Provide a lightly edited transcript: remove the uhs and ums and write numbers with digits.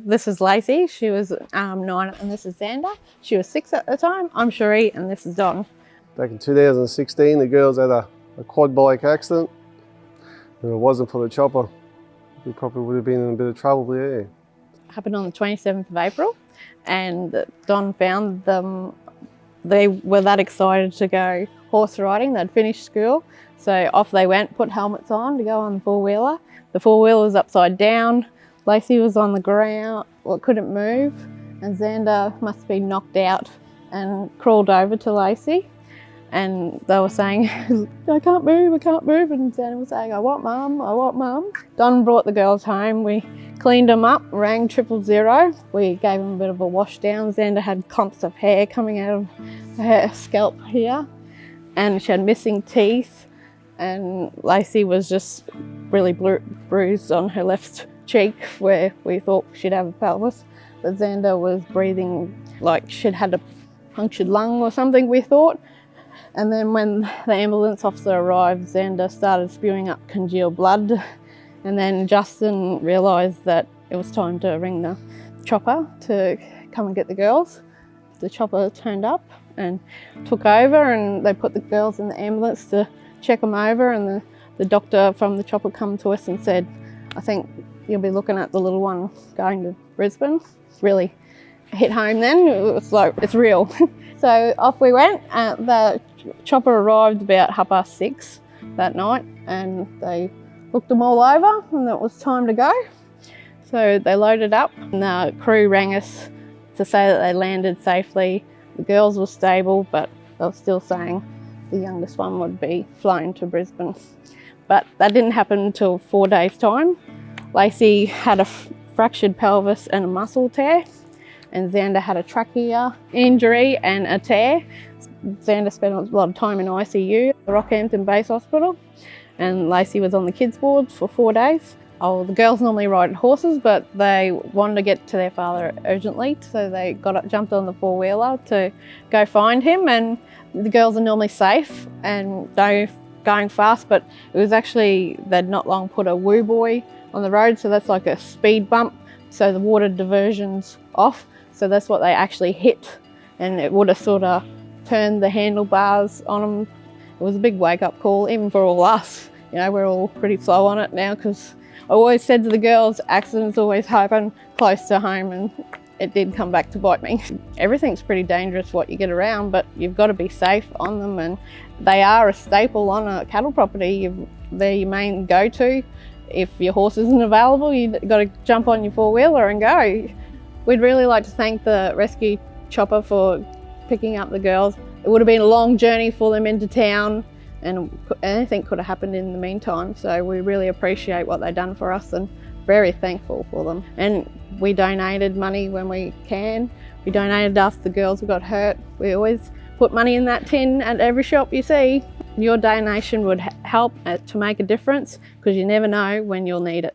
This is Laycee. She was 9, and this is Zander. She was 6 at the time. I'm Cherie, and this is Don. Back in 2016, the girls had a quad bike accident. If it wasn't for the chopper, we probably would have been in a bit of trouble there. It happened on the 27th of April, and Don found them. They were that excited to go horse riding. They'd finished school, so off they went, put helmets on to go on the four-wheeler. The four-wheeler was upside down. Laycee was on the ground, couldn't move, and Zander must have been knocked out and crawled over to Laycee. And they were saying, I can't move, and Zander was saying, I want mum. Don brought the girls home. We cleaned them up, rang 000. We gave them a bit of a wash down. Zander had clumps of hair coming out of her scalp here, and she had missing teeth, and Laycee was just really bruised on her left cheek where we thought she'd have a pelvis. But Zander was breathing like she'd had a punctured lung or something, we thought. And then when the ambulance officer arrived, Zander started spewing up congealed blood. And then Justin realised that it was time to ring the chopper to come and get the girls. The chopper turned up and took over, and they put the girls in the ambulance to check them over. And the doctor from the chopper come to us and said, I think you'll be looking at the little one going to Brisbane. Really hit home then. It was like, it's real. So off we went. The chopper arrived about 6:30 that night, and they looked them all over, and it was time to go. So they loaded up, and the crew rang us to say that they landed safely. The girls were stable, but they were still saying the youngest one would be flown to Brisbane. But that didn't happen until 4 days' time. Laycee had a fractured pelvis and a muscle tear, and Zander had a trachea injury and a tear. Zander spent a lot of time in ICU at the Rockhampton Base Hospital, and Laycee was on the kids' ward for 4 days. Oh, the girls normally ride horses, but they wanted to get to their father urgently, so they jumped on the four-wheeler to go find him. And the girls are normally safe and going fast, but it was actually, they'd not long put a woo buoy on the road, so that's like a speed bump, so the water diversion's off, so that's what they actually hit, and it would have sort of turned the handlebars on them. It was a big wake-up call, even for all us. You know, we're all pretty slow on it now, because I always said to the girls, accidents always happen close to home, and it did come back to bite me. Everything's pretty dangerous what you get around, but you've got to be safe on them, and they are a staple on a cattle property. They're your main go-to. If your horse isn't available, you've got to jump on your four-wheeler and go. We'd really like to thank the rescue chopper for picking up the girls. It would have been a long journey for them into town, and anything could have happened in the meantime. So we really appreciate what they've done for us, and very thankful for them. And we donated money when we can. We donated after the girls who got hurt. We always put money in that tin at every shop you see. Your donation would help to make a difference, because you never know when you'll need it.